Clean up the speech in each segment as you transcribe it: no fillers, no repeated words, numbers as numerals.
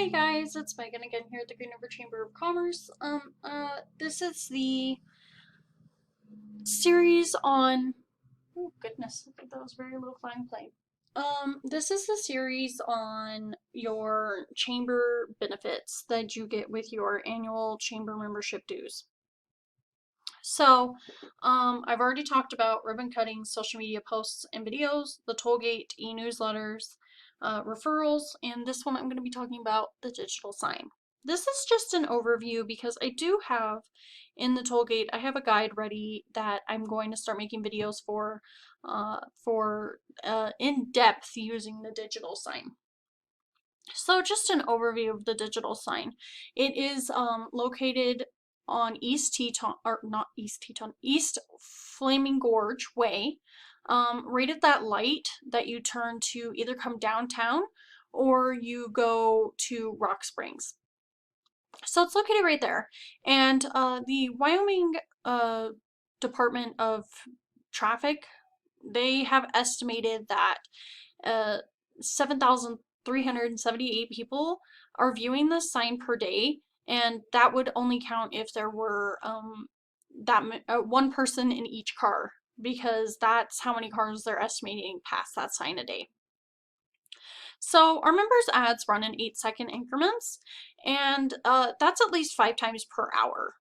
Hey guys, it's Megan again here at the Green River Chamber of Commerce. This is the series on. Oh goodness, I think that was a very low flying plane. This is the series on your chamber benefits that you get with your annual chamber membership dues. So, I've already talked about ribbon cutting, social media posts and videos, the tollgate, e-newsletters, referrals, and this one I'm going to be talking about the digital sign. This is just an overview because I do have in the tollgate, I have a guide ready that I'm going to start making videos for in depth using the digital sign. So just an overview of the digital sign. It is located on East Teton, or not East Teton, East Flaming Gorge Way, right at that light that you turn to either come downtown or you go to Rock Springs. So it's located right there. And the Wyoming Department of Traffic, they have estimated that 7,378 people are viewing this sign per day, and that would only count if there were one person in each car, because that's how many cars they're estimating pass that sign a day. So our members' ads run in 8-second increments, and that's at least 5 times per hour,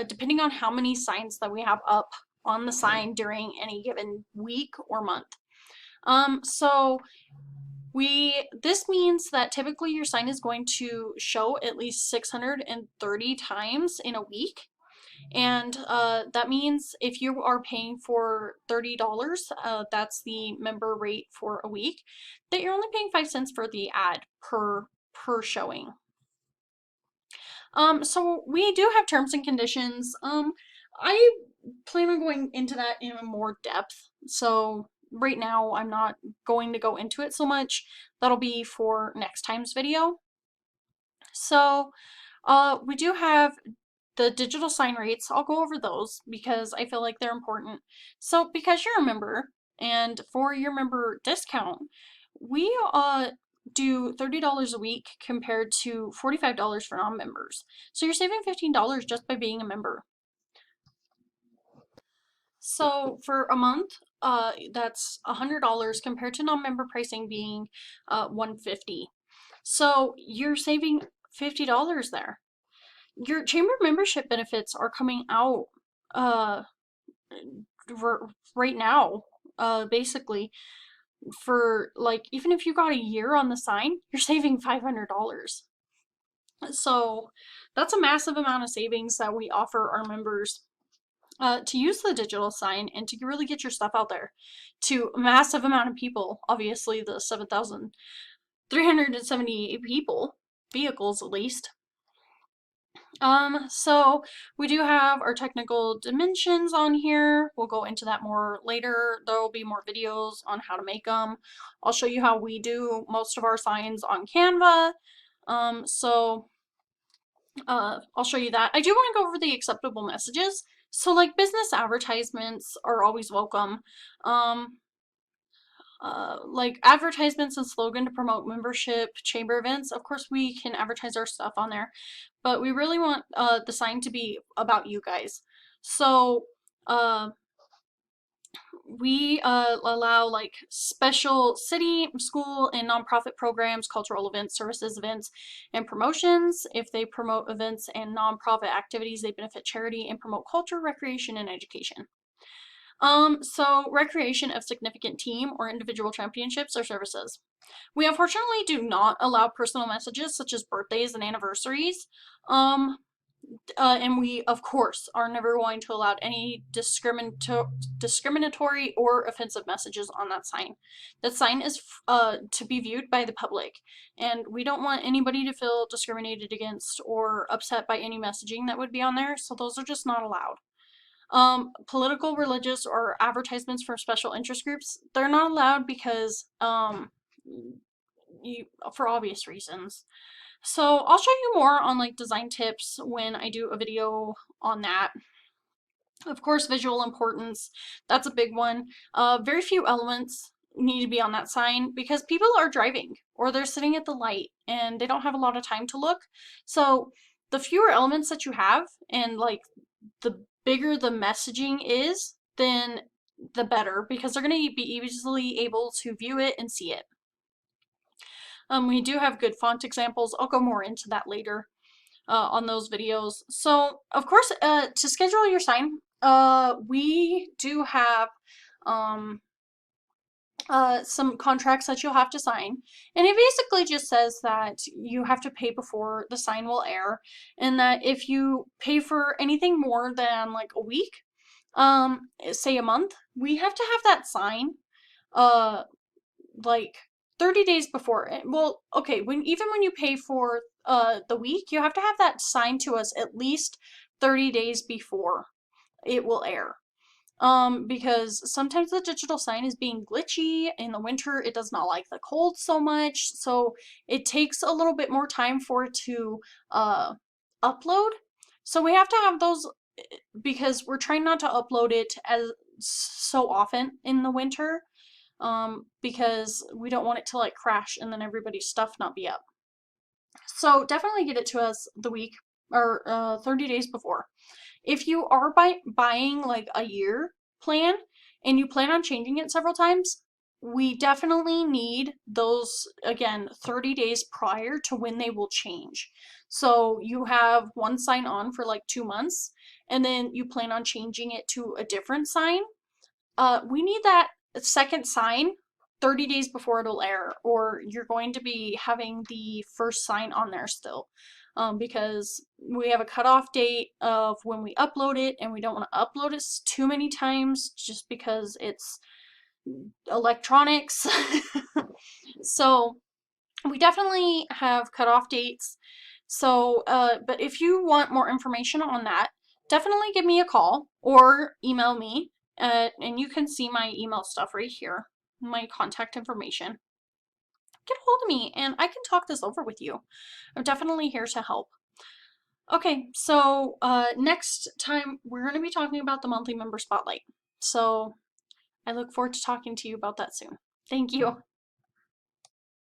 depending on how many signs that we have up on the sign during any given week or month. This means that typically your sign is going to show at least 630 times in a week. And that means if you are paying for $30, that's the member rate for a week, that you're only paying 5 cents for the ad per showing. So we do have terms and conditions. I plan on going into that in more depth. So right now I'm not going to go into it so much. That'll be for next time's video. So we do have the digital sign rates. I'll go over those because I feel like they're important. So because you're a member, and for your member discount, we do $30 a week compared to $45 for non-members. So you're saving $15 just by being a member. So for a month, that's $100 compared to non-member pricing being $150. So you're saving $50 there. Your chamber membership benefits are coming out right now, basically. For like, even if you got a year on the sign, you're saving $500. So that's a massive amount of savings that we offer our members to use the digital sign and to really get your stuff out there to a massive amount of people. Obviously, the 7,378 people, vehicles at least. So we do have our technical dimensions on here. We'll go into that more later. There will be more videos on how to make them. I'll show you how we do most of our signs on Canva. I'll show you that. I do want to go over the acceptable messages. So like business advertisements are always welcome. Like advertisements and slogan to promote membership, chamber events. Of course, we can advertise our stuff on there, but we really want the sign to be about you guys. So we allow like special city, school, and nonprofit programs, cultural events, services events, and promotions. If they promote events and nonprofit activities, they benefit charity and promote culture, recreation, and education. So recreation of significant team or individual championships or services. We unfortunately do not allow personal messages such as birthdays and anniversaries. And we, of course, are never going to allow any discriminatory or offensive messages on that sign. That sign is to be viewed by the public, and we don't want anybody to feel discriminated against or upset by any messaging that would be on there, so those are just not allowed. Political, religious, or advertisements for special interest groups, they're not allowed because for obvious reasons. So I'll show you more on like design tips when I do a video on that. Of course, visual importance, that's a big one. Very few elements need to be on that sign because people are driving or they're sitting at the light and they don't have a lot of time to look. So the fewer elements that you have and like the bigger the messaging is, then the better because they're going to be easily able to view it and see it. We do have good font examples. I'll go more into that later on those videos. So, of course, to schedule your sign, we do have some contracts that you'll have to sign. And it basically just says that you have to pay before the sign will air, and that if you pay for anything more than like a week, say a month, we have to have that sign like 30 days before. Well, okay, even when you pay for the week, you have to have that signed to us at least 30 days before it will air. Because sometimes the digital sign is being glitchy. In the winter, it does not like the cold so much, so it takes a little bit more time for it to upload. So we have to have those because we're trying not to upload it as so often in the winter, because we don't want it to like crash and then everybody's stuff not be up. So definitely get it to us the week or 30 days before. If you are buying like a year plan and you plan on changing it several times, we definitely need those, again, 30 days prior to when they will change. So you have one sign on for like 2 months and then you plan on changing it to a different sign. We need that second sign 30 days before it'll air, or you're going to be having the first sign on there still. Because we have a cutoff date of when we upload it, and we don't want to upload it too many times just because it's electronics. So we definitely have cutoff dates. So, but if you want more information on that, definitely give me a call or email me. And you can see my email stuff right here, my contact information. Get a hold of me and I can talk this over with you. I'm definitely here to help. Okay, so next time we're going to be talking about the monthly member spotlight. So I look forward to talking to you about that soon. Thank you.